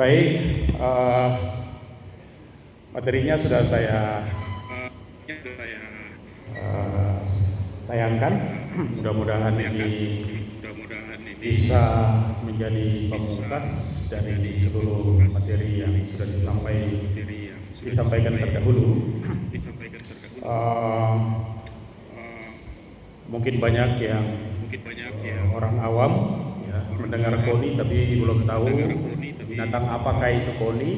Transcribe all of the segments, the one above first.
Baik, materinya sudah saya tayangkan. Mudah-mudahan ini bisa menjadi pemungkas dari seluruh materi yang sudah disampaikan terdahulu. Mungkin banyak yang orang awam mendengar KONI tapi belum tahu binatang apakah itu KONI.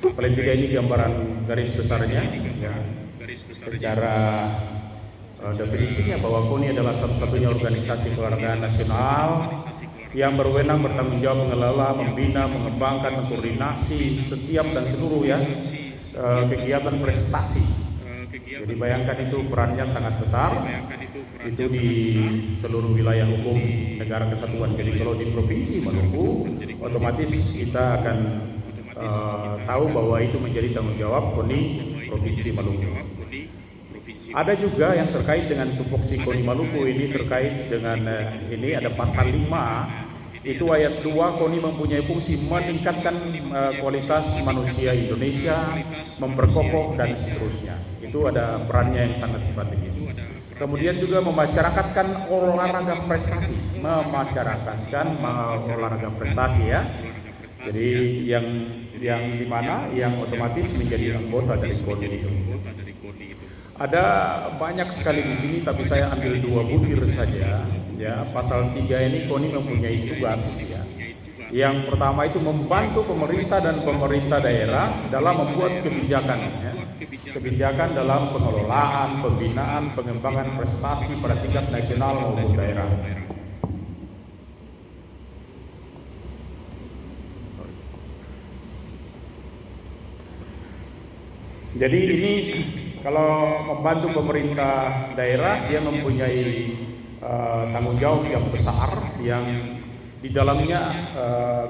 Paling tidak ini gambaran garis besarnya ya. Secara definisinya bahwa KONI adalah satu-satunya organisasi keolahragaan nasional yang berwenang bertanggung jawab mengelola, membina, mengembangkan, mengkoordinasi setiap dan seluruh kegiatan prestasi. Jadi bayangkan itu perannya sangat besar, itu di seluruh wilayah hukum negara kesatuan. Jadi kalau di Provinsi Maluku, otomatis kita akan tahu bahwa itu menjadi tanggung jawab KONI Provinsi Maluku. Ada juga yang terkait dengan tupoksi KONI Maluku ini terkait dengan ini ada pasal 5. Itu ayat 2, KONI mempunyai fungsi meningkatkan kualitas manusia Indonesia, memperkokoh dan seterusnya. Itu ada perannya yang sangat strategis. Kemudian juga memasyarakatkan olahraga prestasi, olahraga prestasi ya. Jadi yang dimana yang otomatis menjadi anggota dari KONI itu. Ada banyak sekali di sini, tapi saya ambil 2 butir saja. Ya, pasal 3 ini KONI mempunyai tugas. Ya. Yang pertama itu membantu pemerintah dan pemerintah daerah dalam membuat kebijakan. Ya. Kebijakan dalam pengelolaan, pembinaan, pengembangan prestasi pada tingkat nasional maupun daerah. Jadi ini kalau membantu pemerintah daerah, dia mempunyai tanggung jawab yang besar, yang di dalamnya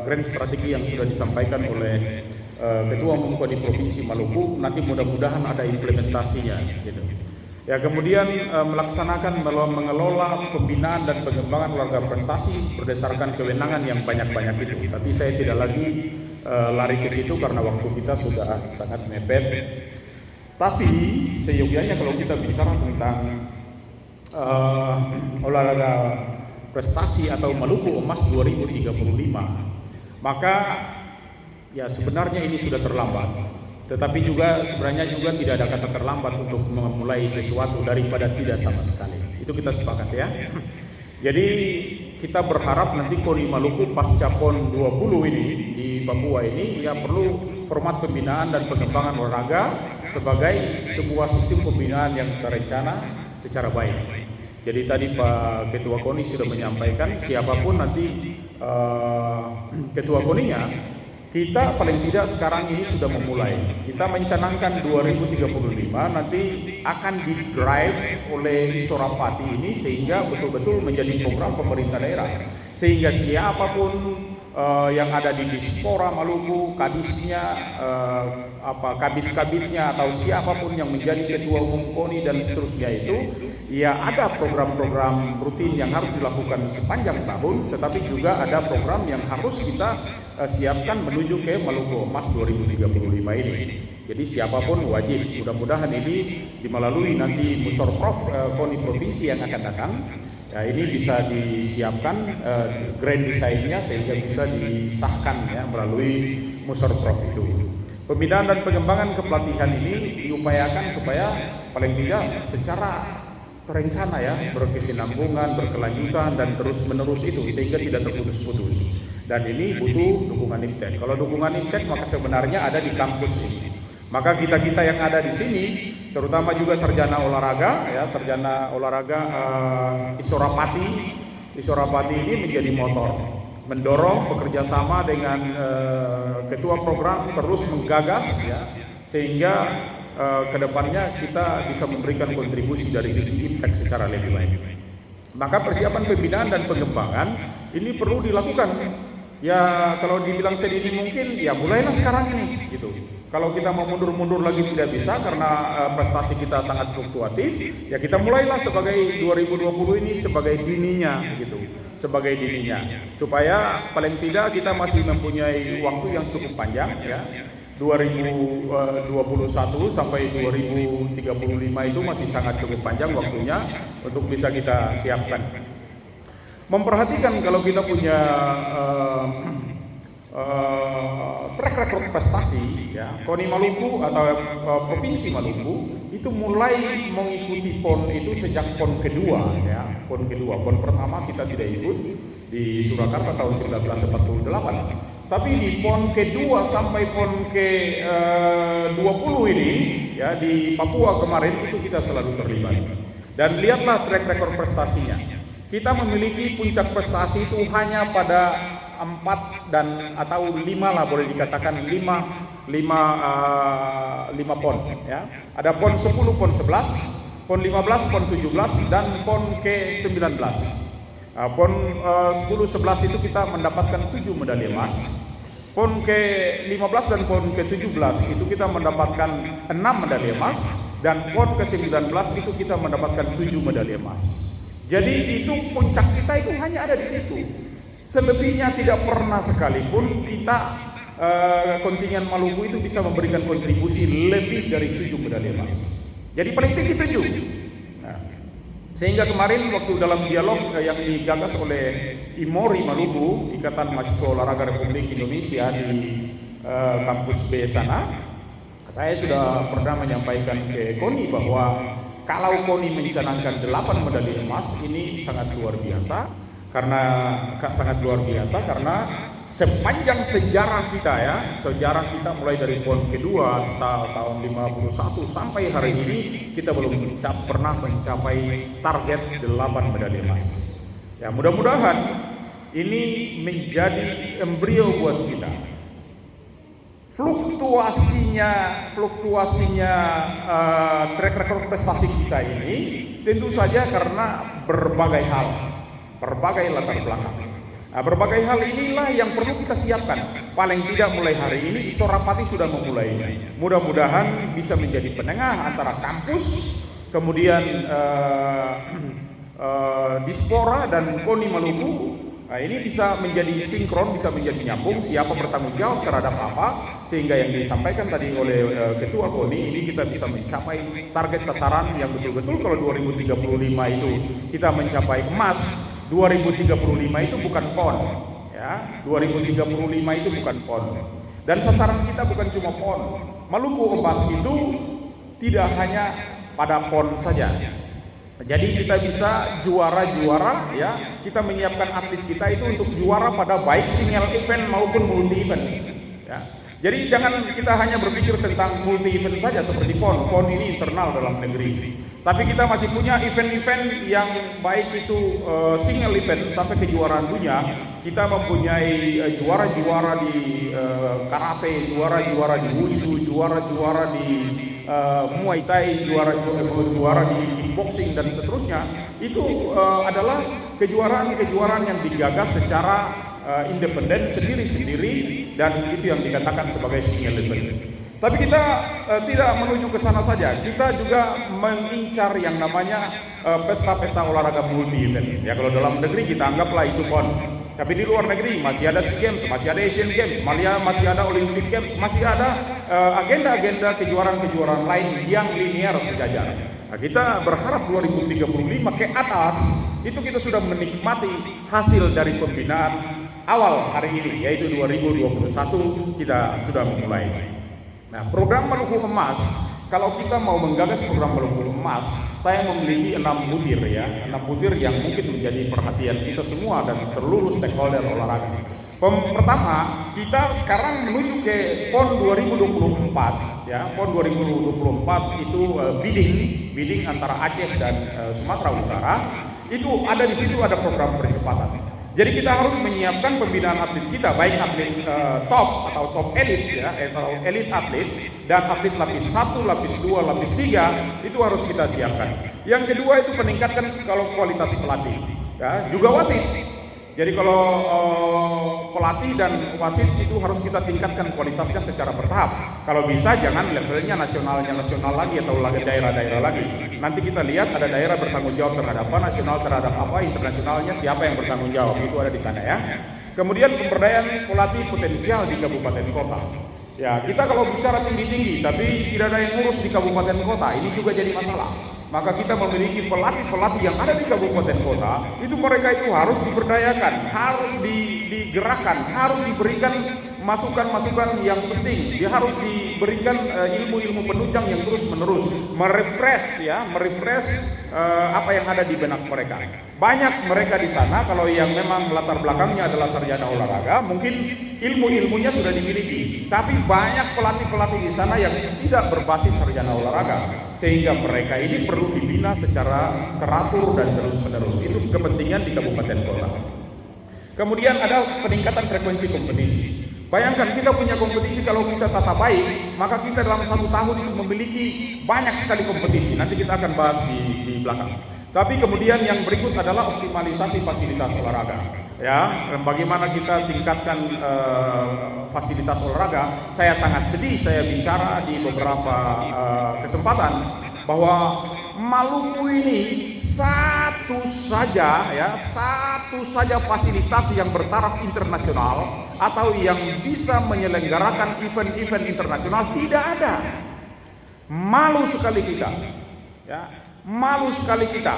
grand strategi yang sudah disampaikan oleh Ketua Umum KONI Provinsi Maluku, nanti mudah-mudahan ada implementasinya. Gitu. Ya, kemudian melaksanakan mengelola pembinaan dan pengembangan olahraga prestasi berdasarkan kewenangan yang banyak-banyak itu. Tapi saya tidak lagi lari ke situ karena waktu kita sudah sangat mepet. Tapi seyogianya kalau kita bicara tentang olahraga prestasi atau Maluku Emas 2035, maka ya sebenarnya ini sudah terlambat. Tetapi juga sebenarnya juga tidak ada kata terlambat untuk memulai sesuatu daripada tidak sama sekali. Itu kita sepakat ya. Jadi kita berharap nanti KONI Maluku pasca PON 20 ini di Papua ini ya perlu format pembinaan dan pengembangan olahraga sebagai sebuah sistem pembinaan yang terencana secara baik. Jadi tadi Pak Ketua KONI sudah menyampaikan siapapun nanti Ketua KONI-nya, kita paling tidak sekarang ini sudah memulai. Kita mencanangkan 2035 nanti akan di-drive oleh Sorapati ini sehingga betul-betul menjadi program pemerintah daerah. Sehingga siapapun yang ada di Dispora Maluku, kadisnya, kabit-kabitnya atau siapapun yang menjadi ketua umum KONI dan seterusnya itu, ya ada program-program rutin yang harus dilakukan sepanjang tahun, tetapi juga ada program yang harus kita siapkan menuju ke Maluku Emas 2035 ini. Jadi siapapun wajib, mudah-mudahan ini dimelalui nanti Musyawarah KONI Provinsi yang akan datang. Ya, ini bisa disiapkan grand design-nya sehingga bisa disahkan ya melalui Musyawarah itu. Pembinaan dan pengembangan kepelatihan ini diupayakan supaya paling tidak secara terencana ya, berkesinambungan, berkelanjutan dan terus menerus itu sehingga tidak terputus-putus. Dan ini butuh dukungan IMTEK. Kalau dukungan IMTEK maka sebenarnya ada di kampus ini. Maka kita-kita yang ada di sini, terutama juga sarjana olahraga, ya sarjana olahraga Isorapati ini menjadi motor, mendorong bekerja sama dengan ketua program terus menggagas, ya sehingga kedepannya kita bisa memberikan kontribusi dari sisi impact secara lebih baik. Maka persiapan pembinaan dan pengembangan ini perlu dilakukan. Ya kalau dibilang sedini mungkin, ya mulailah sekarang ini, gitu. Kalau kita mau mundur-mundur lagi tidak bisa karena prestasi kita sangat fluktuatif, ya kita mulailah sebagai 2020 ini sebagai dininya gitu. sebagai dirinya, supaya paling tidak kita masih mempunyai waktu yang cukup panjang ya. 2021 sampai 2035 itu masih sangat cukup panjang waktunya untuk bisa kita siapkan. Memperhatikan kalau kita punya track record prestasi ya, KONI Maluku atau Provinsi Maluku itu mulai mengikuti PON itu sejak PON kedua ya. PON pertama kita tidak ikut di Surakarta tahun 1948. Tapi di PON kedua sampai PON ke-20 ini ya di Papua kemarin itu kita selalu terlibat. Dan lihatlah track record prestasinya. Kita memiliki puncak prestasi itu hanya pada 4 dan atau 5 lah, boleh dikatakan 5 PON ya. Ada PON 10, PON 11, PON 15, PON 17 dan PON ke-19. PON 10-11 itu kita mendapatkan 7 medali emas. PON ke-15 dan PON ke-17 itu kita mendapatkan 6 medali emas, dan PON ke-19 itu kita mendapatkan 7 medali emas. Jadi itu puncak kita itu hanya ada di situ. Selebihnya tidak pernah sekalipun kita kontingen Maluku itu bisa memberikan kontribusi lebih dari 7 medali emas. Jadi paling tinggi 7. Sehingga kemarin waktu dalam dialog yang digagas oleh IMORI Maluku, Ikatan Mahasiswa Olahraga Republik Indonesia di kampus B sana, saya sudah pernah menyampaikan ke KONI bahwa kalau KONI mencanangkan 8 medali emas ini sangat luar biasa, karena sepanjang sejarah kita ya, sejarah kita mulai dari PON kedua tahun 51 sampai hari ini kita belum pernah mencapai target 8 medali emas. Ya, mudah-mudahan ini menjadi embrio buat kita. Fluktuasinya track record prestasi kita ini tentu saja karena berbagai hal, berbagai latar belakang. Nah, berbagai hal inilah yang perlu kita siapkan. Paling tidak mulai hari ini Isorapati sudah memulainya. Mudah-mudahan bisa menjadi penengah antara kampus, kemudian Dispora dan KONI Maluku. Nah, ini bisa menjadi sinkron, bisa menjadi nyambung, siapa bertanggung jawab terhadap apa, sehingga yang disampaikan tadi oleh Ketua KONI ini kita bisa mencapai target sasaran yang betul-betul. Kalau 2035 itu kita mencapai emas, 2035 itu bukan PON ya, 2035 itu bukan PON, dan sasaran kita bukan cuma PON. Maluku emas itu tidak hanya pada PON saja. Jadi kita bisa juara-juara ya, kita menyiapkan atlet kita itu untuk juara pada baik single event maupun multi event ya. Jadi jangan kita hanya berpikir tentang multi event saja seperti PON. PON ini internal dalam negeri. Tapi kita masih punya event-event yang baik itu single event sampai kejuaraan dunia. Kita mempunyai juara-juara di karate, juara-juara di wushu, juara-juara di Muay Thai, juara di kickboxing dan seterusnya. Itu adalah kejuaraan-kejuaraan yang digagas secara independen sendiri-sendiri, dan itu yang dikatakan sebagai single event. Tapi kita tidak menuju ke sana saja, kita juga mengincar yang namanya pesta-pesta olahraga multi event. Ya, kalau dalam negeri kita anggaplah itu PON. Tapi di luar negeri masih ada SEA Games, masih ada Asian Games, masih ada Olympic Games, masih ada agenda-agenda kejuaraan-kejuaraan lain yang linear sejajar. Nah, kita berharap 2035 ke atas itu kita sudah menikmati hasil dari pembinaan awal hari ini, yaitu 2021 kita sudah memulai. Nah, program Maluku Emas, kalau kita mau menggagas program Maluku Emas, saya memiliki 6 butir ya, 6 butir yang mungkin menjadi perhatian kita semua dan seluruh stakeholder olahraga. Pertama, kita sekarang menuju ke PON 2024 ya. PON 2024 itu bidding antara Aceh dan Sumatera Utara. Itu ada di situ, ada program percepatan. Jadi kita harus menyiapkan pembinaan atlet kita, baik atlet top atau top elit ya, atau elit atlet, dan atlet lapis 1, lapis 2, lapis 3 itu harus kita siapkan. Yang kedua itu meningkatkan kalau kualitas pelatih ya, juga wasit. Jadi kalau pelatih dan wasit itu harus kita tingkatkan kualitasnya secara bertahap. Kalau bisa jangan levelnya nasional lagi atau lagi daerah-daerah lagi. Nanti kita lihat ada daerah bertanggung jawab terhadap apa, nasional terhadap apa, internasionalnya siapa yang bertanggung jawab, itu ada di sana ya. Kemudian pemberdayaan pelatih potensial di kabupaten kota. Ya, kita kalau bicara tinggi-tinggi tapi tidak ada yang ngurus di kabupaten kota, ini juga jadi masalah. Maka kita memiliki pelatih-pelatih yang ada di kabupaten kota, itu mereka itu harus diberdayakan, harus digerakkan, harus diberikan masukan-masukan yang penting. Dia harus diberikan ilmu-ilmu penunjang yang terus-menerus merefresh apa yang ada di benak mereka. Banyak mereka di sana kalau yang memang latar belakangnya adalah sarjana olahraga, mungkin ilmu-ilmunya sudah dimiliki. Tapi banyak pelatih-pelatih di sana yang tidak berbasis sarjana olahraga, sehingga mereka ini perlu dibina secara teratur dan terus-menerus. Itu kepentingan di kabupaten kota. Kemudian ada peningkatan frekuensi kompetisi. Bayangkan kita punya kompetisi, kalau kita tata baik, maka kita dalam 1 tahun itu memiliki banyak sekali kompetisi. Nanti kita akan bahas di belakang. Tapi kemudian yang berikut adalah optimalisasi fasilitas olahraga. Ya, bagaimana kita tingkatkan fasilitas olahraga. Saya sangat sedih, saya bicara di beberapa kesempatan bahwa Maluku ini satu saja fasilitas yang bertaraf internasional atau yang bisa menyelenggarakan event-event internasional tidak ada. Malu sekali kita. Ya, malu sekali kita.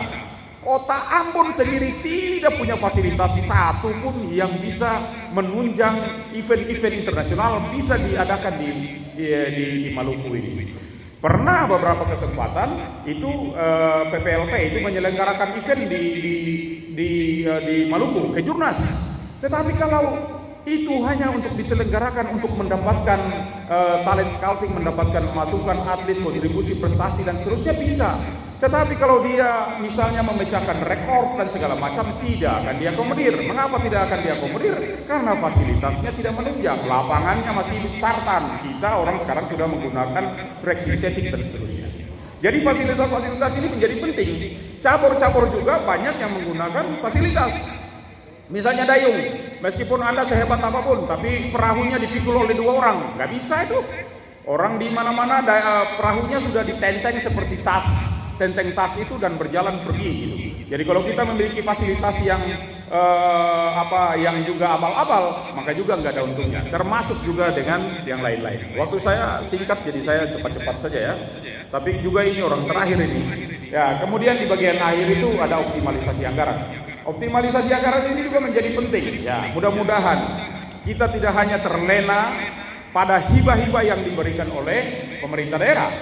Kota Ambon sendiri tidak punya fasilitas satu pun yang bisa menunjang event-event internasional bisa diadakan di Maluku ini. Pernah beberapa kesempatan itu PPLP itu menyelenggarakan event di Maluku, Kejurnas. Tetapi kalau itu hanya untuk diselenggarakan untuk mendapatkan talent scouting, mendapatkan masukan atlet, kontribusi prestasi dan seterusnya bisa. Tetapi kalau dia misalnya memecahkan rekor dan segala macam, tidak akan diakomodir. Mengapa tidak akan diakomodir? Karena fasilitasnya tidak menunjang, lapangannya masih tartan. Kita orang sekarang sudah menggunakan track sintetik dan seterusnya. Jadi fasilitas-fasilitas ini menjadi penting. Cabur-cabur juga banyak yang menggunakan fasilitas. Misalnya dayung, meskipun Anda sehebat apapun, tapi perahunya dipikul oleh 2 orang, nggak bisa itu. Orang di mana-mana perahunya sudah ditenteng seperti tenteng tas itu dan berjalan pergi gitu. Jadi kalau kita memiliki fasilitas yang yang juga abal-abal, maka juga nggak ada untungnya. Termasuk juga dengan yang lain-lain. Waktu saya singkat, jadi saya cepat-cepat saja ya. Tapi juga ini orang terakhir ini. Ya, kemudian di bagian akhir itu ada optimalisasi anggaran. Optimalisasi anggaran ini juga menjadi penting. Ya, mudah-mudahan kita tidak hanya terlena pada hibah-hibah yang diberikan oleh pemerintah daerah.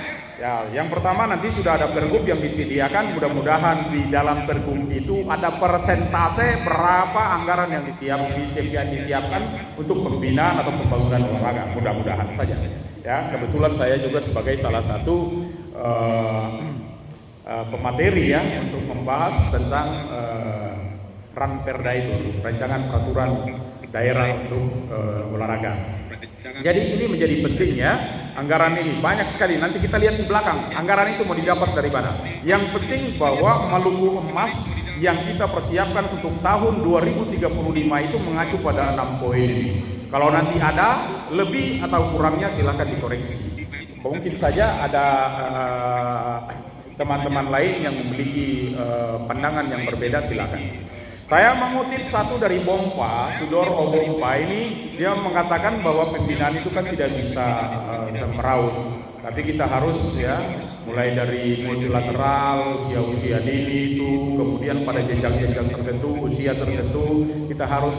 Ya, yang pertama nanti sudah ada pergub yang disediakan, mudah-mudahan di dalam pergub itu ada persentase berapa anggaran yang disiapkan untuk pembinaan atau pembangunan olahraga, mudah-mudahan saja. Ya, kebetulan saya juga sebagai salah satu pemateri ya untuk membahas tentang Ranperda itu, rancangan peraturan daerah untuk olahraga. Jadi ini menjadi penting ya, anggaran ini banyak sekali. Nanti kita lihat di belakang, anggaran itu mau didapat dari mana. Yang penting bahwa Maluku Emas yang kita persiapkan untuk tahun 2035 itu mengacu pada 6 poin ini. Kalau nanti ada lebih atau kurangnya silakan dikoreksi. Mungkin saja ada teman-teman lain yang memiliki pandangan yang berbeda, silakan. Saya mengutip satu dari Bompa, Tudor Bompa ini, dia mengatakan bahwa pembinaan itu kan tidak bisa semeraut, tapi kita harus ya mulai dari multilateral, usia-usia dini itu, kemudian pada jenjang-jenjang tertentu, usia tertentu, kita harus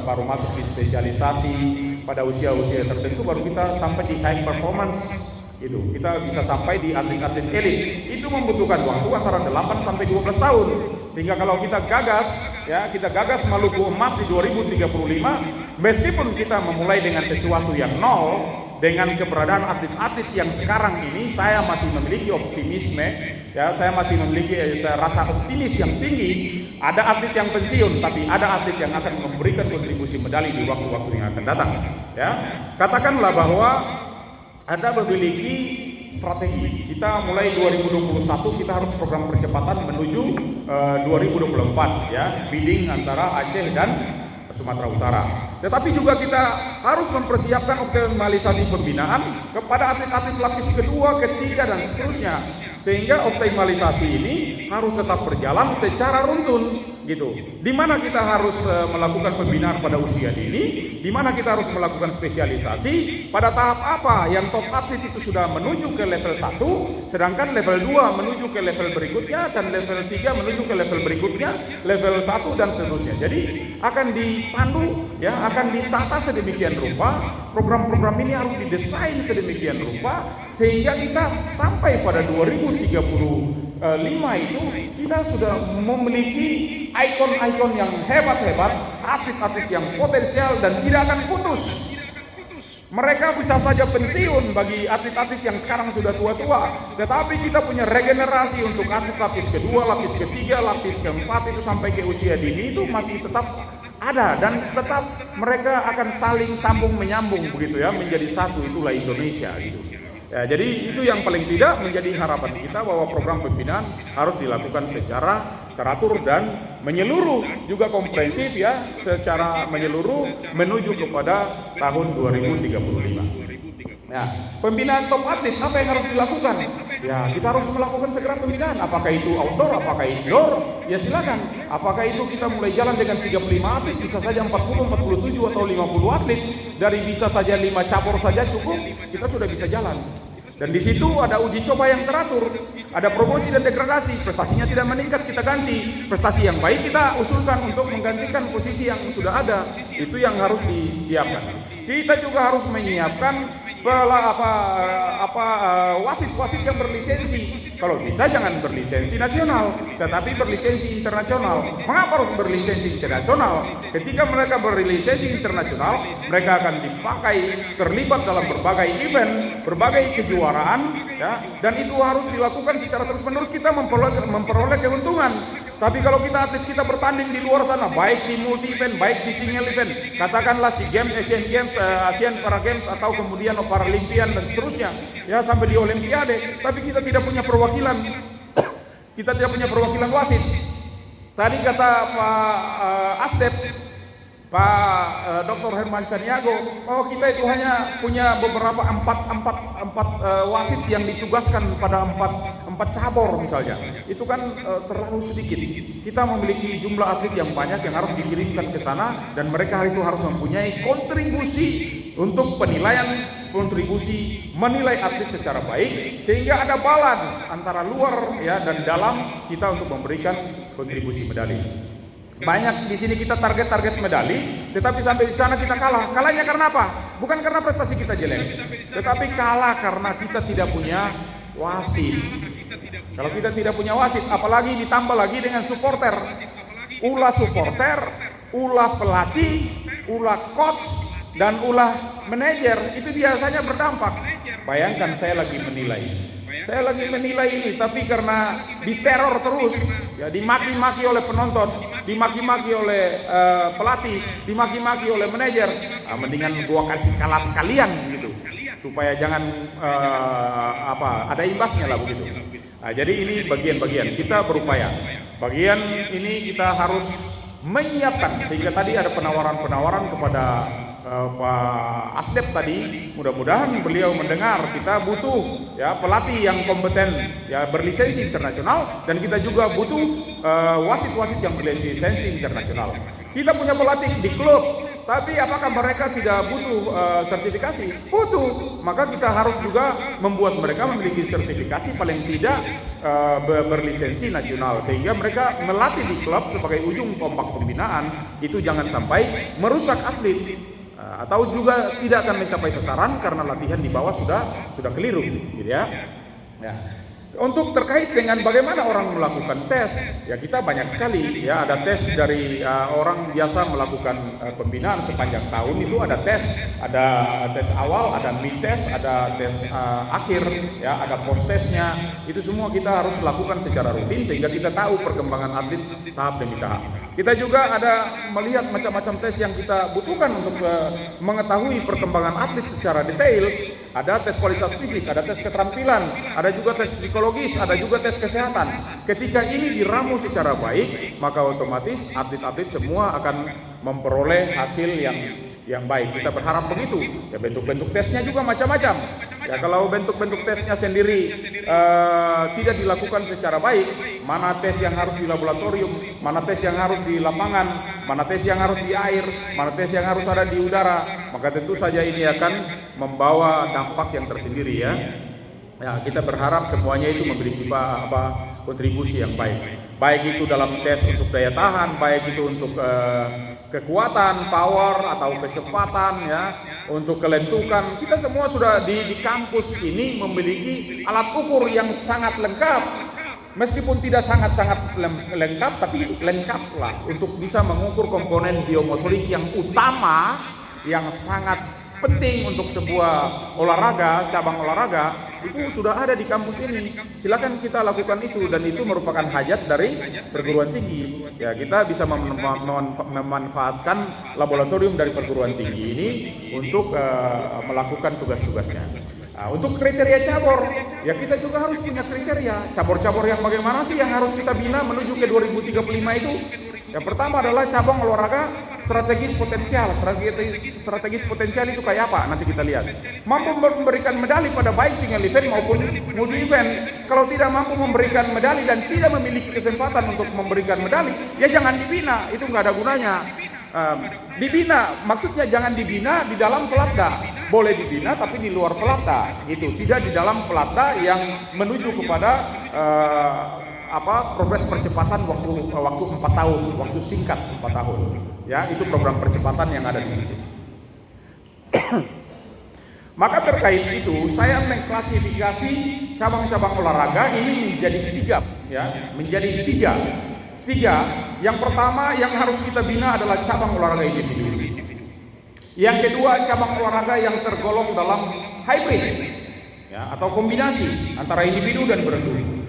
baru masuk di spesialisasi, pada usia-usia tertentu baru kita sampai di high performance. Itu kita bisa sampai di atlet-atlet elit. Itu membutuhkan waktu antara 8 sampai 12 tahun. Sehingga kalau kita gagas Maluku Emas di 2035, meskipun kita memulai dengan sesuatu yang nol, dengan keberadaan atlet-atlet yang sekarang ini, saya masih memiliki optimisme, ya, saya masih memiliki rasa optimis yang tinggi. Ada atlet yang pensiun, tapi ada atlet yang akan memberikan kontribusi medali di waktu-waktu yang akan datang. Ya, katakanlah bahwa Anda memiliki strategi. Kita mulai 2021 kita harus program percepatan menuju 2024 ya, bidding antara Aceh dan Sumatera Utara. Tetapi juga kita harus mempersiapkan optimalisasi pembinaan kepada atlet-atlet lapis kedua, ketiga dan seterusnya. Sehingga optimalisasi ini harus tetap berjalan secara runtun gitu. Di mana kita harus melakukan pembinaan pada usia dini, di mana kita harus melakukan spesialisasi, pada tahap apa yang top atlet itu sudah menuju ke level 1, sedangkan level 2 menuju ke level berikutnya, dan level 3 menuju ke level berikutnya, level 1 dan seterusnya. Jadi akan dipandu ya, akan ditata sedemikian rupa, program-program ini harus didesain sedemikian rupa sehingga kita sampai pada 2035 itu kita sudah memiliki ikon-ikon yang hebat-hebat, atlet-atlet yang potensial dan tidak akan putus. Mereka bisa saja pensiun bagi atlet-atlet yang sekarang sudah tua-tua, tetapi kita punya regenerasi untuk atlet lapis kedua, lapis ketiga, lapis keempat itu sampai ke usia dini itu masih tetap ada dan tetap mereka akan saling sambung menyambung begitu ya, menjadi satu, itulah Indonesia gitu. Ya, jadi itu yang paling tidak menjadi harapan kita bahwa program pembinaan harus dilakukan secara teratur dan menyeluruh, juga komprehensif ya, secara menyeluruh menuju kepada tahun 2035. Nah, pembinaan top atlet apa yang harus dilakukan? Ya, kita harus melakukan segera pembinaan. Apakah itu outdoor, apakah indoor? Ya silakan. Apakah itu kita mulai jalan dengan 35 atlet, bisa saja 40, 47 atau 50 atlet, dari bisa saja 5 cabur saja cukup, kita sudah bisa jalan. Dan di situ ada uji coba yang teratur, ada promosi dan degradasi. Prestasinya tidak meningkat, kita ganti. Prestasi yang baik kita usulkan untuk menggantikan posisi yang sudah ada. Itu yang harus disiapkan. Kita juga harus menyiapkan wasit-wasit yang berlisensi. Kalau bisa jangan berlisensi nasional, tetapi berlisensi internasional. Mengapa harus berlisensi internasional? Ketika mereka berlisensi internasional, mereka akan dipakai terlibat dalam berbagai event, berbagai kejuaraan, ya, dan itu harus dilakukan secara terus-menerus. Kita memperoleh keuntungan. Tapi kalau kita atlet kita bertanding di luar sana, baik di multi event, baik di single event, katakanlah SEA Games, Asian Games, Asian Para Games, atau kemudian Paralimpian dan seterusnya, ya sampai di Olimpiade, tapi kita tidak punya perwakilan, kita tidak punya perwakilan wasit. Tadi kata Pak Asdep, Pak Dr. Herman Caniago, oh kita itu hanya punya beberapa empat wasit yang ditugaskan pada empat cabur misalnya. Itu kan terlalu sedikit. Kita memiliki jumlah atlet yang banyak yang harus dikirimkan ke sana, dan mereka itu harus mempunyai kontribusi untuk penilaian, kontribusi menilai atlet secara baik, sehingga ada balance antara luar ya dan dalam kita untuk memberikan kontribusi medali. Banyak di sini kita target medali, tetapi sampai di sana kita kalah. Kalahnya karena apa? Bukan karena prestasi kita jelek, tetapi kalah karena kita tidak punya wasit. Kalau kita tidak punya wasit, apalagi ditambah lagi dengan supporter, ulah supporter, ulah pelatih, ulah coach, dan ulah manajer, itu biasanya berdampak. Bayangkan saya lagi menilai ini, tapi karena diteror terus, ya dimaki-maki oleh penonton, dimaki-maki oleh pelatih, dimaki-maki oleh manajer, mendingan gua kasih kalah sekalian gitu, supaya jangan ada imbasnya lah begitu. Nah, jadi ini bagian-bagian kita berupaya. Bagian ini kita harus menyiapkan, sehingga tadi ada penawaran-penawaran kepada Pak Asdep tadi, mudah-mudahan beliau mendengar. Kita butuh ya pelatih yang kompeten ya berlisensi internasional, dan kita juga butuh wasit-wasit yang berlisensi internasional. Kita punya pelatih di klub, tapi apakah mereka tidak butuh sertifikasi? Butuh. Maka kita harus juga membuat mereka memiliki sertifikasi paling tidak berlisensi nasional, sehingga mereka melatih di klub sebagai ujung tombak pembinaan. Itu jangan sampai merusak atlet, atau juga tidak akan mencapai sasaran karena latihan di bawah sudah keliru, gitu ya. Ya. Untuk terkait dengan bagaimana orang melakukan tes, ya kita banyak sekali ya, ada tes dari orang biasa melakukan pembinaan sepanjang tahun. Itu ada tes awal, ada mid test, ada tes akhir, ya ada post testnya. Itu semua kita harus lakukan secara rutin sehingga kita tahu perkembangan atlet tahap demi tahap. Kita juga ada melihat macam-macam tes yang kita butuhkan untuk mengetahui perkembangan atlet secara detail. Ada tes kualitas fisik, ada tes keterampilan, ada juga tes psikologis, ada juga tes kesehatan. Ketika ini diramu secara baik, maka otomatis atlet-atlet semua akan memperoleh hasil yang baik. Kita berharap begitu. Ya, bentuk-bentuk tesnya juga macam-macam. Ya, kalau bentuk-bentuk tesnya sendiri tidak dilakukan secara baik, mana tes yang harus di laboratorium, mana tes yang harus di lapangan, mana tes yang harus di air, mana tes yang harus ada di udara, maka tentu saja ini akan membawa dampak yang tersendiri ya. Ya, kita berharap semuanya itu memiliki kontribusi yang baik. Baik itu dalam tes untuk daya tahan, baik itu untuk kekuatan, power atau kecepatan ya, untuk kelentukan. Kita semua sudah di kampus ini memiliki alat ukur yang sangat lengkap. Meskipun tidak sangat-sangat lengkap, tapi lengkap lah untuk bisa mengukur komponen biomotorik yang utama, yang sangat penting untuk sebuah olahraga, cabang olahraga, itu sudah ada di kampus ini. Silakan kita lakukan itu, dan itu merupakan hajat dari perguruan tinggi. Ya, kita bisa memanfaatkan laboratorium dari perguruan tinggi ini untuk melakukan tugas-tugasnya. Nah, untuk kriteria cabur, ya kita juga harus punya kriteria. Cabur-cabur yang bagaimana sih yang harus kita bina menuju ke 2035 itu? Yang pertama adalah cabang olahraga strategis potensial. Strategis potensial itu kayak apa? Nanti kita lihat. Mampu memberikan medali pada baik single event maupun multi event. Kalau tidak mampu memberikan medali dan tidak memiliki kesempatan untuk memberikan medali, ya jangan dibina. Itu nggak ada gunanya. Dibina, maksudnya jangan dibina di dalam pelatda. Boleh dibina tapi di luar pelatda, gitu. Tidak di dalam pelatda yang menuju kepada progres percepatan waktu 4 tahun, waktu singkat 4 tahun. Ya, itu program percepatan yang ada di situ. Maka terkait itu saya mengklasifikasi cabang-cabang olahraga ini menjadi tiga, ya, menjadi tiga. Yang pertama yang harus kita bina adalah cabang olahraga individu. Yang kedua cabang olahraga yang tergolong dalam hybrid, ya, atau kombinasi antara individu dan bergu.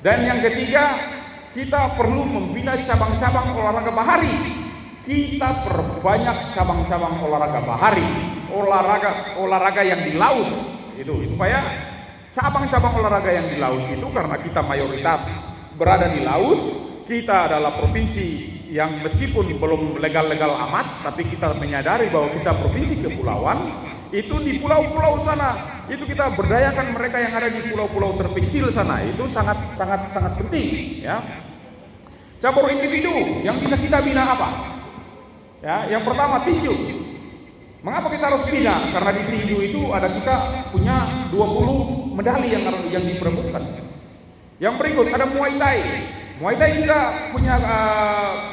Dan yang ketiga, kita perlu membina cabang-cabang olahraga bahari. Kita perbanyak cabang-cabang olahraga bahari, olahraga yang di laut, itu supaya cabang-cabang olahraga yang di laut itu, karena kita mayoritas berada di laut, kita adalah provinsi yang meskipun belum legal-legal amat, tapi kita menyadari bahwa kita provinsi kepulauan. Itu di pulau-pulau sana, itu kita berdayakan mereka yang ada di pulau-pulau terpencil sana. Itu sangat penting, ya. Cabur individu yang bisa kita bina apa? Ya, yang pertama tinju. Mengapa kita harus bina? Karena di tinju itu kita punya 20 medali yang diperebutkan. Yang berikut ada Muay Thai. Muay Thai juga punya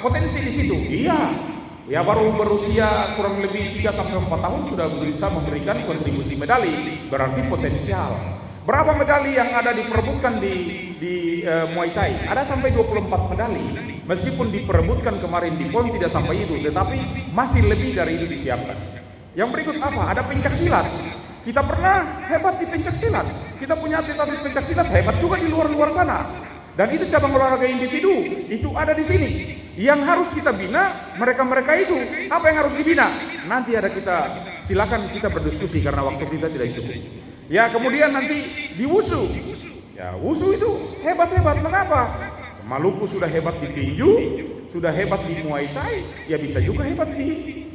potensi di situ. Iya. Ya, baru berusia kurang lebih 3-4 tahun sudah bisa memberikan kontribusi medali, berarti potensial. Berapa medali yang ada diperebutkan di Muay Thai? Ada sampai 24 medali. Meskipun diperebutkan kemarin di PON tidak sampai itu, tetapi masih lebih dari itu disiapkan. Yang berikut apa? Ada pencak silat. Kita pernah hebat di pencak silat. Kita punya atlet-atlet pencak silat hebat juga di luar sana. Dan itu cabang olahraga individu, itu ada di sini. Yang harus kita bina mereka-mereka itu. Apa yang harus dibina? Nanti silakan kita berdiskusi karena waktu kita tidak cukup. Ya, kemudian nanti di wusu. Ya, wusu itu hebat-hebat. Mengapa? Maluku sudah hebat di tinju, sudah hebat di Muay Thai, ya bisa juga hebat di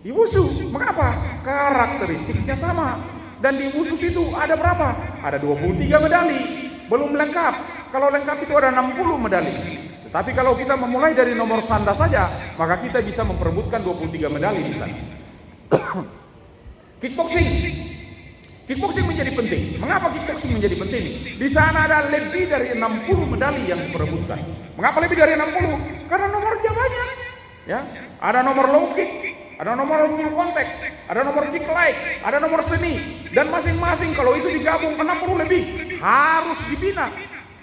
wusu. Mengapa? Karakteristiknya sama. Dan di wusu itu ada berapa? Ada 23 medali. Belum lengkap. Kalau lengkap itu ada 60 medali. Tetapi kalau kita memulai dari nomor sanda saja, maka kita bisa memperebutkan 23 medali di sana. Kickboxing menjadi penting. Mengapa kickboxing menjadi penting? Di sana ada lebih dari 60 medali yang diperebutkan. Mengapa lebih dari 60? Karena nomornya banyak. Ya, ada nomor low kick, ada nomor full contact, ada nomor kick light, ada nomor semi, dan masing-masing kalau itu digabung 60 lebih harus dibina.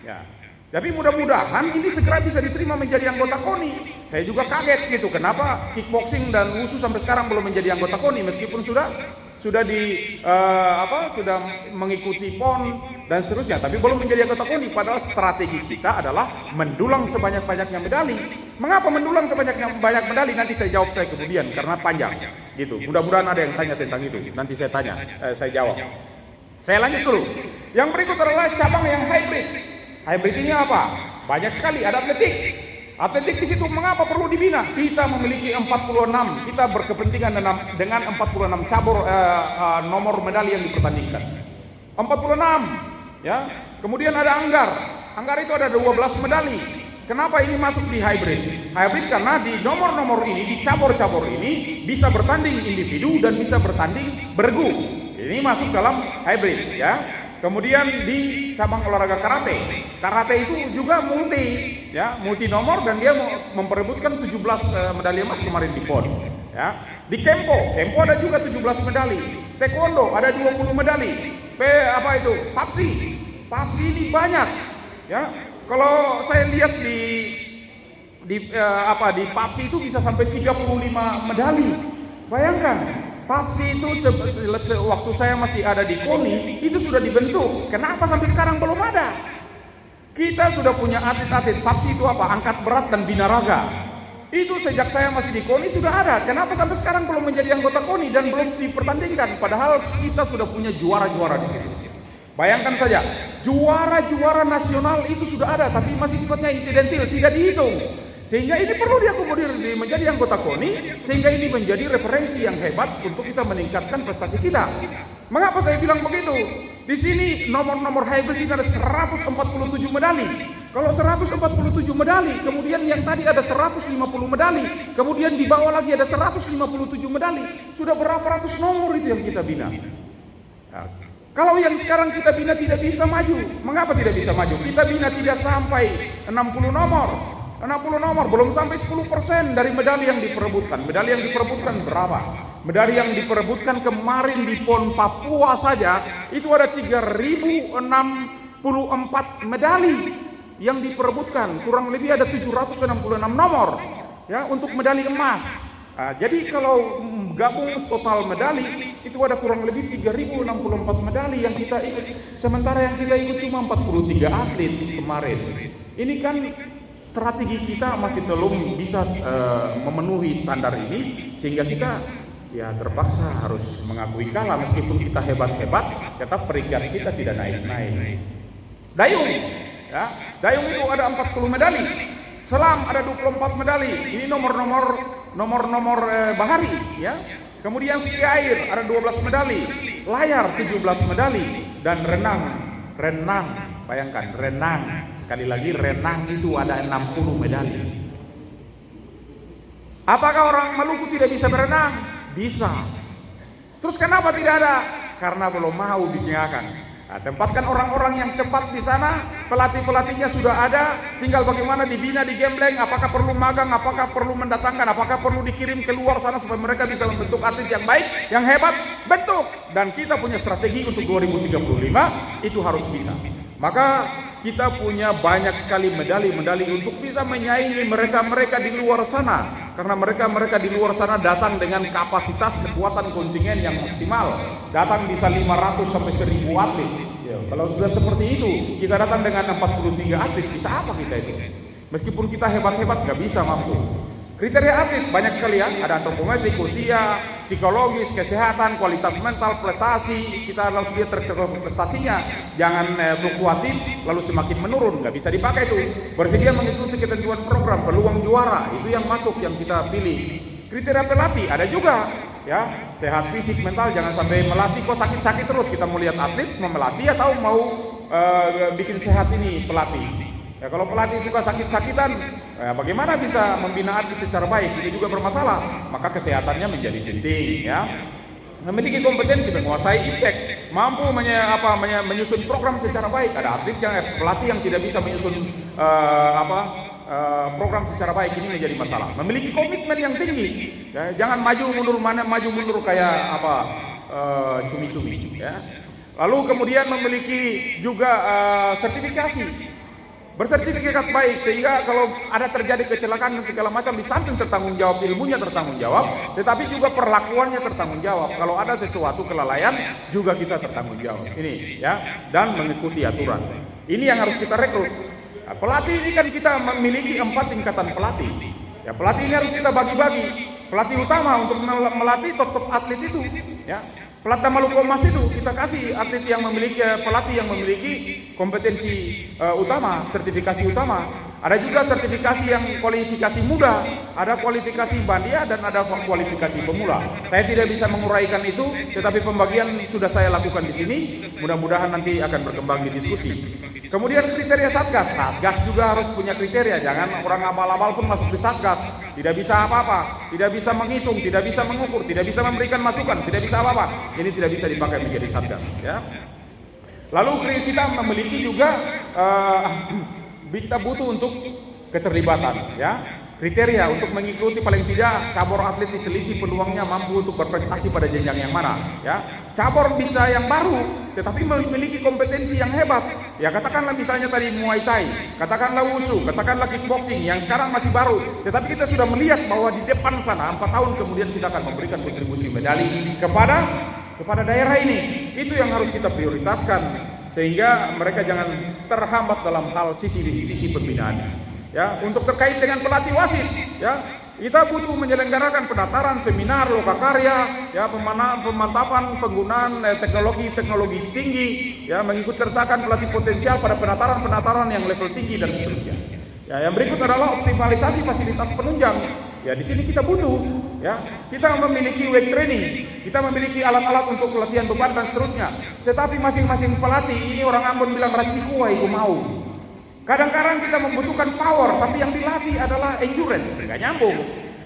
Ya. Tapi mudah-mudahan ini segera bisa diterima menjadi anggota KONI. Saya juga kaget gitu, kenapa kickboxing dan wusu sampai sekarang belum menjadi anggota KONI meskipun sudah mengikuti PON dan seterusnya, tapi belum menjadi anggota KONI. Padahal strategi kita adalah mendulang sebanyak-banyaknya medali. Mengapa mendulang banyak medali? Nanti saya jawab kemudian karena panjang gitu. Mudah-mudahan ada yang tanya tentang itu. Nanti saya tanya, saya jawab. Saya lanjut dulu. Yang berikut adalah cabang yang hybrid. Hybrid ini apa? Banyak sekali, ada atletik. Atletik di situ mengapa perlu dibina? Kita memiliki 46, kita berkepentingan dengan 46 cabur nomor medali yang dipertandingkan. 46, ya. Kemudian ada anggar. Anggar itu ada 12 medali. Kenapa ini masuk di hybrid? Hybrid karena di nomor-nomor ini, di cabur-cabur ini bisa bertanding individu dan bisa bertanding bergu. Ini masuk dalam hybrid, ya. Kemudian di cabang olahraga karate. Karate itu juga multi nomor dan dia memperebutkan 17 medali emas kemarin di PON, ya. Di kempo ada juga 17 medali. Taekwondo ada 20 medali. PAPSI ini banyak, ya. Kalau saya lihat di PAPSI itu bisa sampai 35 medali. Bayangkan, PAPSI itu waktu saya masih ada di KONI itu sudah dibentuk. Kenapa sampai sekarang belum ada? Kita sudah punya atlet-atlet. PAPSI itu apa? Angkat berat dan binaraga. Itu sejak saya masih di KONI sudah ada. Kenapa sampai sekarang belum menjadi anggota KONI dan belum dipertandingkan? Padahal kita sudah punya juara-juara di situ. Bayangkan saja, juara-juara nasional itu sudah ada, tapi masih sifatnya insidentil, tidak dihitung. Sehingga ini perlu diakomodir menjadi anggota KONI, sehingga ini menjadi referensi yang hebat untuk kita meningkatkan prestasi kita. Mengapa saya bilang begitu? Di sini nomor-nomor hybrid ini ada 147 medali. Kalau 147 medali, kemudian yang tadi ada 150 medali, kemudian di bawah lagi ada 157 medali, sudah berapa ratus nomor itu yang kita bina. Kalau yang sekarang kita bina tidak bisa maju. Mengapa tidak bisa maju? Kita bina tidak sampai 60 nomor. 60 nomor, belum sampai 10% dari medali yang diperebutkan. Medali yang diperebutkan berapa? Medali yang diperebutkan kemarin di PON Papua saja, itu ada 3064 medali yang diperebutkan. Kurang lebih ada 766 nomor, ya, untuk medali emas. Jadi kalau gabung total medali itu ada kurang lebih 3064 medali yang kita ikut. Sementara yang kita ikut cuma 43 atlet kemarin. Ini kan strategi kita masih belum bisa memenuhi standar ini, sehingga kita ya terpaksa harus mengakui kalah. Meskipun kita hebat-hebat, tetap peringkat kita tidak naik-naik. Dayung, ya, dayung itu ada 40 medali. Selam ada 24 medali. Ini nomor bahari, ya. Kemudian ski air ada 12 medali, layar 17 medali, dan renang. Bayangkan, renang. Sekali lagi, renang itu ada 60 medali. Apakah orang Maluku tidak bisa berenang? Bisa. Terus kenapa tidak ada? Karena belum mau dinyatakan. Tempatkan orang-orang yang tepat di sana, pelatih-pelatihnya sudah ada, tinggal bagaimana dibina, digembleng, apakah perlu magang, apakah perlu mendatangkan, apakah perlu dikirim keluar sana supaya mereka bisa membentuk atlet yang baik, yang hebat, bentuk. Dan kita punya strategi untuk 2035, itu harus bisa. Maka kita punya banyak sekali medali-medali untuk bisa menyaingi mereka-mereka di luar sana. Karena mereka-mereka di luar sana datang dengan kapasitas kekuatan kontingen yang maksimal. Datang bisa 500 sampai 1000 atlet. Ya, kalau sudah seperti itu, kita datang dengan 43 atlet, bisa apa kita itu? Meskipun kita hebat-hebat, gak bisa mampu. Kriteria atlet banyak sekali, ya. Ada antropometrik, usia, psikologis, kesehatan, kualitas mental, prestasi. Kita harus lihat prestasinya. Jangan fluktuatif lalu semakin menurun, nggak bisa dipakai itu. Bersedia mengikuti ketentuan program, peluang juara, itu yang masuk, yang kita pilih. Kriteria pelatih ada juga, ya. Sehat fisik, mental, jangan sampai melatih kok sakit-sakit terus. Kita mau lihat atlet mau melatih atau mau bikin sehat ini pelatih. Ya, kalau pelatih suka sakit-sakitan, bagaimana bisa membina atlet secara baik? Itu juga bermasalah. Maka kesehatannya menjadi penting, ya. Memiliki kompetensi menguasai iptek, mampu menyusun program secara baik. Ada atlet pelatih yang tidak bisa menyusun program secara baik, ini menjadi masalah. Memiliki komitmen yang tinggi, ya, jangan maju mundur kayak cumi-cumi, ya. Lalu kemudian memiliki juga sertifikasi. Bersertifikat baik, sehingga kalau ada terjadi kecelakaan dan segala macam, di samping tertanggung jawab, ilmunya tertanggung jawab, tetapi juga perlakuannya tertanggung jawab. Kalau ada sesuatu kelalaian juga kita tertanggung jawab. Ini, ya, dan mengikuti aturan. Ini yang harus kita rekrut. Nah, pelatih ini kan kita memiliki 4 tingkatan pelatih. Ya, pelatih ini harus kita bagi-bagi. Pelatih utama untuk melatih top atlet itu, ya. Pelatih Maluku Emas itu kita kasih atlet yang memiliki pelatih yang memiliki kompetensi utama, sertifikasi utama. Ada juga sertifikasi yang kualifikasi muda, ada kualifikasi bandia dan ada kualifikasi pemula. Saya tidak bisa menguraikan itu, tetapi pembagian sudah saya lakukan di sini. Mudah-mudahan nanti akan berkembang di diskusi. Kemudian kriteria Satgas. Satgas juga harus punya kriteria. Jangan orang abal-abal pun masuk di Satgas. Tidak bisa apa-apa, tidak bisa menghitung, tidak bisa mengukur, tidak bisa memberikan masukan, tidak bisa apa-apa. Ini tidak bisa dipakai menjadi Satgas, ya. Lalu kita memiliki juga kita butuh untuk keterlibatan, ya. Kriteria untuk mengikuti paling tidak cabur atlet diteliti peluangnya mampu untuk berprestasi pada jenjang yang mana, ya. Cabur bisa yang baru tetapi memiliki kompetensi yang hebat. Ya, katakanlah misalnya tadi Muay Thai, katakanlah Wushu, katakanlah kickboxing yang sekarang masih baru, tetapi kita sudah melihat bahwa di depan sana 4 tahun kemudian kita akan memberikan kontribusi medali kepada daerah ini. Itu yang harus kita prioritaskan sehingga mereka jangan terhambat dalam hal sisi pembinaan. Ya, untuk terkait dengan pelatih wasit, ya, kita butuh menyelenggarakan pendaftaran seminar lokakarya, ya, pemantapan penggunaan teknologi tinggi, ya, mengikut sertakan pelatih potensial pada penataran yang level tinggi dan seterusnya. Ya, yang berikut adalah optimalisasi fasilitas penunjang. Ya, di sini kita butuh, ya, kita memiliki weight training, kita memiliki alat-alat untuk pelatihan beban dan seterusnya. Tetapi masing-masing pelatih ini orang Ambon bilang racikuai aku mau. Kadang-kadang kita membutuhkan power, tapi yang dilatih adalah endurance, nggak nyambung.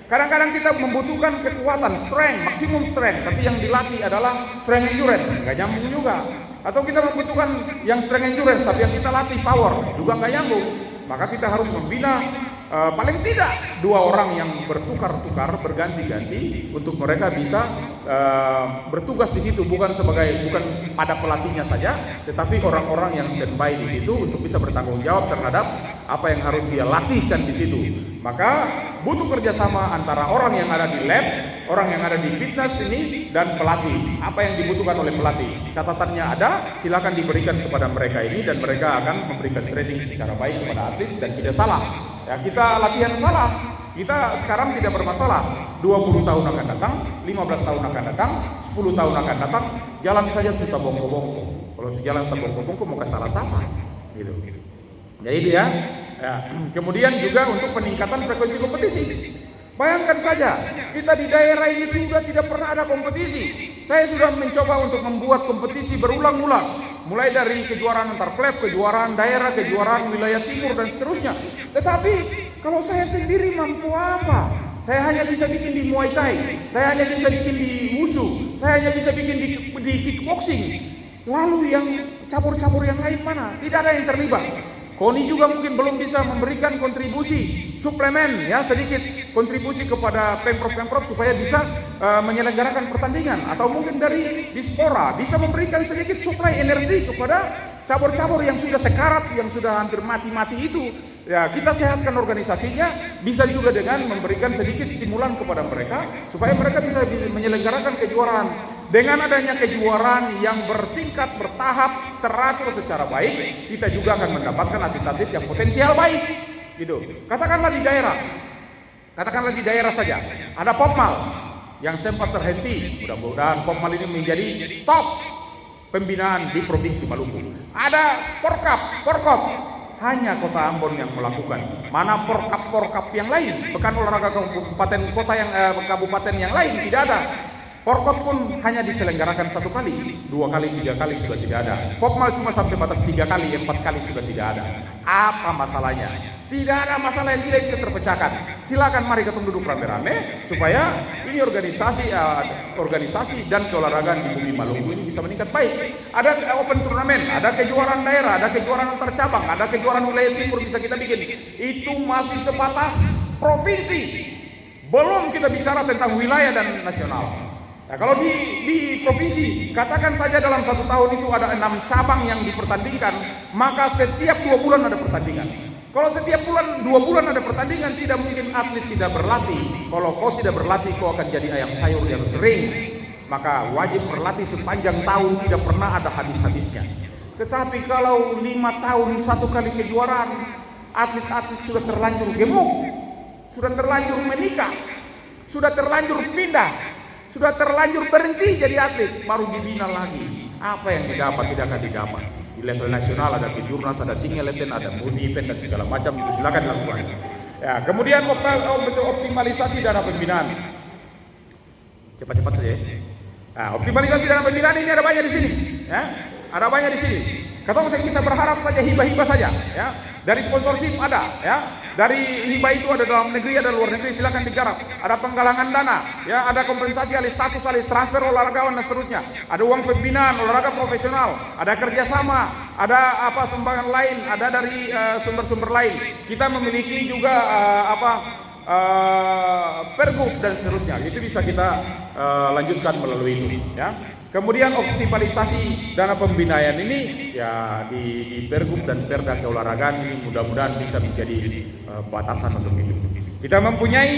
Kadang-kadang kita membutuhkan kekuatan, strength, maksimum strength, tapi yang dilatih adalah strength endurance, nggak nyambung juga. Atau kita membutuhkan yang strength endurance, tapi yang kita latih power, juga nggak nyambung. Maka kita harus membina paling tidak 2 orang yang bertukar-tukar, berganti-ganti untuk mereka bisa bertugas di situ, bukan pada pelatihnya saja, tetapi orang-orang yang standby di situ untuk bisa bertanggung jawab terhadap apa yang harus dia latihkan di situ. Maka butuh kerjasama antara orang yang ada di lab, orang yang ada di fitness ini, dan pelatih. Apa yang dibutuhkan oleh pelatih? Catatannya ada, silakan diberikan kepada mereka ini dan mereka akan memberikan training secara baik kepada atlet dan tidak salah. Ya, kita latihan salah, kita sekarang tidak bermasalah. 20 tahun akan datang, 15 tahun akan datang, 10 tahun akan datang, jalan saja sudah bongko-bongko. Kalau sejalan sudah bongko-bongko mau ke salah sama, gitu. Jadi dia, ya. Kemudian juga untuk peningkatan frekuensi kompetisi. Bayangkan saja, kita di daerah ini sudah tidak pernah ada kompetisi. Saya sudah mencoba untuk membuat kompetisi berulang-ulang, mulai dari kejuaraan antar klub, kejuaraan daerah, kejuaraan wilayah timur dan seterusnya. Tetapi kalau saya sendiri mampu apa? Saya hanya bisa bikin di Muay Thai, saya hanya bisa bikin di Wushu, saya hanya bisa bikin di kickboxing. Lalu yang cabur-cabur yang lain mana? Tidak ada yang terlibat. KONI juga mungkin belum bisa memberikan kontribusi suplemen, ya, sedikit kontribusi kepada pemprov supaya bisa menyelenggarakan pertandingan, atau mungkin dari Dispora bisa memberikan sedikit suplai energi kepada cabur-cabur yang sudah sekarat, yang sudah hampir mati-mati itu. Ya, kita sehatkan organisasinya, bisa juga dengan memberikan sedikit stimulan kepada mereka supaya mereka bisa menyelenggarakan kejuaraan. Dengan adanya kejuaraan yang bertingkat, bertahap, teratur secara baik, kita juga akan mendapatkan atlet-atlet yang potensial baik. Gitu. Katakanlah di daerah saja, ada Popmal yang sempat terhenti. Mudah-mudahan Popmal ini menjadi top pembinaan di Provinsi Maluku. Ada Porkap. Hanya Kota Ambon yang melakukan. Mana porkap yang lain? Pekan olahraga kabupaten yang lain tidak ada. Porkot pun hanya diselenggarakan 1 kali, 2 kali, 3 kali sudah tidak ada. Popmal cuma sampai batas 3 kali, 4 kali sudah tidak ada. Apa masalahnya? Tidak ada masalah yang tidak bisa terpecahkan. Silakan mari kita duduk rame-rame supaya ini organisasi dan keolahragaan di bumi Maluku ini bisa meningkat baik. Ada open turnamen, ada kejuaraan daerah, ada kejuaraan antar cabang, ada kejuaraan wilayah timur bisa kita bikin. Itu masih sebatas provinsi. Belum kita bicara tentang wilayah dan nasional. Nah, kalau di provinsi, katakan saja dalam 1 tahun itu ada 6 cabang yang dipertandingkan, maka setiap 2 bulan ada pertandingan. Kalau setiap 2 bulan ada pertandingan, tidak mungkin atlet tidak berlatih. Kalau kau tidak berlatih, kau akan jadi ayam sayur yang sering. Maka wajib berlatih sepanjang tahun, tidak pernah ada habis-habisnya. Tetapi kalau 5 tahun 1 kali kejuaraan, atlet-atlet sudah terlanjur gemuk, sudah terlanjur menikah, sudah terlanjur pindah, sudah terlanjur berhenti jadi atlet, baru dibina lagi. Apa yang didapat? Tidak akan didapat. Di level nasional ada kejurnas, ada single event, ada multi event dan segala macam, itu silakan dilakukan. Ya, kemudian optimalisasi dana pembinaan. Cepat-cepat saja. Nah, optimalisasi dana pembinaan ini ada banyak di sini, ya. Ada banyak di sini. Katong saya bisa berharap saja hibah-hibah saja, ya. Dari sponsorship ada, ya. Dari hibah itu ada dalam negeri, ada luar negeri, silakan digarap. Ada penggalangan dana, ya. Ada kompensasi alih status, alih transfer olahragawan dan seterusnya. Ada uang pembinaan olahraga profesional, ada kerjasama, ada sumbangan lain, ada dari sumber-sumber lain. Kita memiliki juga pergub dan seterusnya. Itu bisa kita lanjutkan melalui itu, ya. Kemudian optimalisasi dana pembinaan ini ya di pergub dan perda keolahragaan ini mudah-mudahan bisa menjadi batasan untuk itu. Kita mempunyai,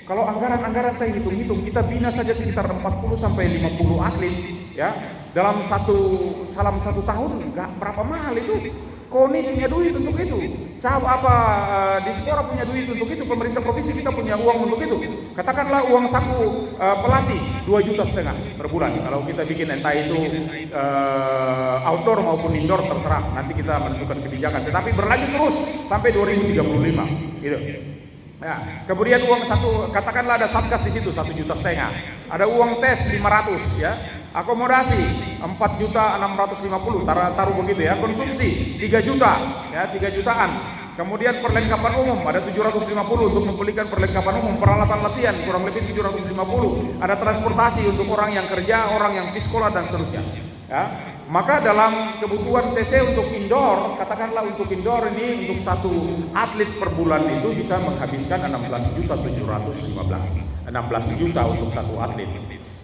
kalau anggaran saya hitung-hitung, kita bina saja sekitar 40 sampai 50 atlet, ya. Dalam satu tahun enggak berapa mahal itu. KONI punya duit untuk itu, Dispora punya duit untuk itu, pemerintah provinsi kita punya uang untuk itu. Katakanlah uang saku pelatih 2,5 juta per bulan. Kalau kita bikin entah itu outdoor maupun indoor terserah, nanti kita menentukan kebijakan. Tetapi berlanjut terus sampai 2035, gitu. Nah, kemudian uang katakanlah ada satgas di situ 1,5 juta. Ada uang tes 500, ya. Akomodasi 4.650.000, taruh begitu, ya. Konsumsi 3 juta, ya, 3 jutaan. Kemudian perlengkapan umum ada 750 untuk membelikan perlengkapan umum, peralatan latihan kurang lebih 750. Ada transportasi untuk orang yang kerja, orang yang di sekolah dan seterusnya, ya. Maka dalam kebutuhan TC untuk indoor, katakanlah untuk indoor ini untuk satu atlet per bulan itu bisa menghabiskan 16 juta untuk satu atlet.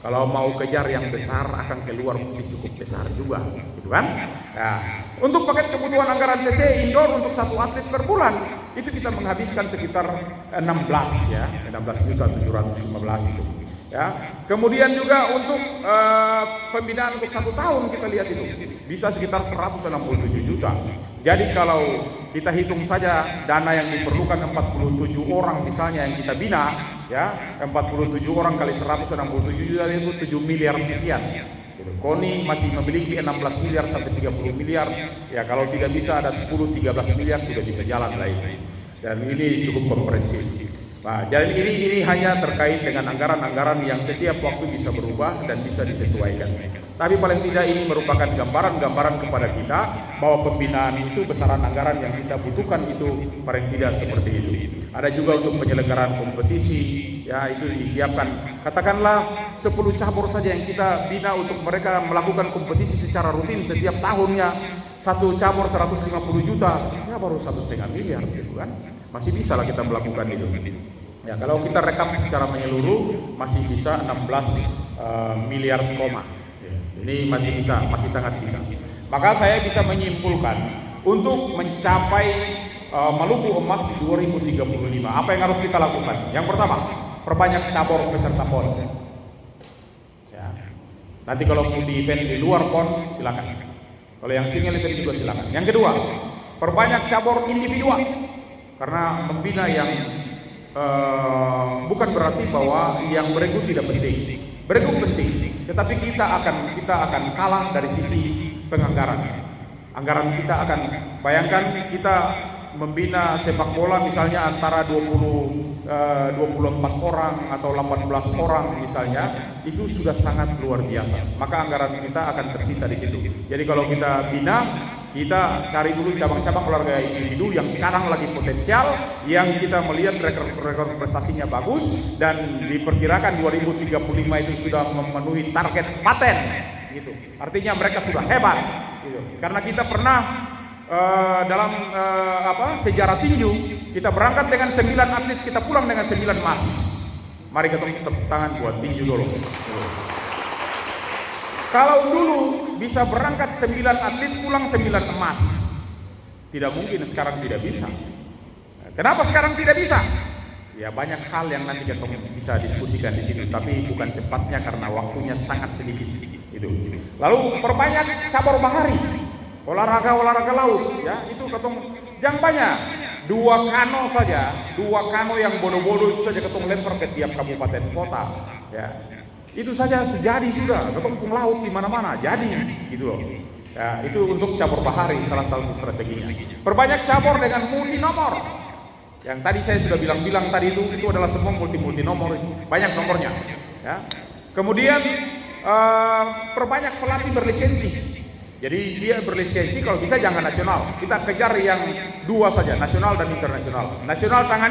Kalau mau kejar yang besar akan keluar mesti cukup besar juga, gitu kan? Nah, untuk paket kebutuhan anggaran TC indoor untuk satu atlet per bulan itu bisa menghabiskan sekitar 16.715 itu. Ya, kemudian juga untuk pembinaan untuk 1 tahun kita lihat itu bisa sekitar 167 juta. Jadi kalau kita hitung saja dana yang diperlukan 47 orang misalnya yang kita bina, ya, 47 orang kali 167 juta itu 7 miliar sekian. KONI masih memiliki 16 miliar sampai 30 miliar. Ya, kalau tidak bisa ada 10-13 miliar sudah bisa jalan lain. Dan ini cukup komprehensif. Nah, jadi ini hanya terkait dengan anggaran-anggaran yang setiap waktu bisa berubah dan bisa disesuaikan. Tapi paling tidak ini merupakan gambaran kepada kita bahwa pembinaan itu besaran anggaran yang kita butuhkan itu paling tidak seperti itu. Ada juga untuk penyelenggaraan kompetisi, ya, itu disiapkan. Katakanlah 10 cabur saja yang kita bina untuk mereka melakukan kompetisi secara rutin setiap tahunnya. Satu cabur 150 juta, ya baru 1,5 miliar, gitu kan? Masih bisa lah kita melakukan itu. Ya, kalau kita rekap secara menyeluruh masih bisa 16 miliar koma. Ini masih sangat bisa. Maka saya bisa menyimpulkan untuk mencapai Maluku Emas 2035, apa yang harus kita lakukan? Yang pertama, perbanyak cabur peserta PON. Ya. Nanti kalau multi event di luar PON silakan. Kalau yang single event juga silakan. Yang kedua, perbanyak cabur individual. Karena membina yang bukan berarti bahwa yang beregu tidak penting. Beregu penting, tetapi kita akan kalah dari sisi penganggaran. Anggaran kita akan, bayangkan kita membina sepak bola misalnya antara 24 orang atau 18 orang misalnya, itu sudah sangat luar biasa. Maka anggaran kita akan tersita di situ. Jadi kalau kita bina, kita cari dulu cabang-cabang olahraga individu yang sekarang lagi potensial, yang kita melihat rekor prestasinya bagus dan diperkirakan 2035 itu sudah memenuhi target paten, gitu. Artinya mereka sudah hebat, gitu. Karena kita pernah dalam sejarah tinju, kita berangkat dengan 9 atlet, kita pulang dengan 9 emas. Mari kita tepuk tangan buat tinju dulu. Kalau dulu bisa berangkat 9 atlet, pulang 9 emas, tidak mungkin sekarang tidak bisa. Kenapa sekarang tidak bisa? Ya banyak hal yang nanti kita bisa diskusikan di sini, tapi bukan tempatnya karena waktunya sangat sedikit. Itu. Lalu perbanyak cabur bahari. olahraga laut, ya itu ketong yang banyak. 2 kano saja, 2 kano yang bodoh-bodoh itu saja ketong lempar ke tiap kabupaten kota, ya. Itu saja sejadi sudah, ketong pung laut di mana-mana jadi, gitu loh. Ya, itu untuk cabur bahari salah satu strateginya. Perbanyak cabur dengan multi nomor. Yang tadi saya sudah bilang tadi itu adalah semua multi nomor, banyak nomornya. Ya. Kemudian perbanyak pelatih berlisensi. Jadi dia berlisensi kalau bisa jangan nasional. Kita kejar yang 2 saja, nasional dan internasional. Nasional tangan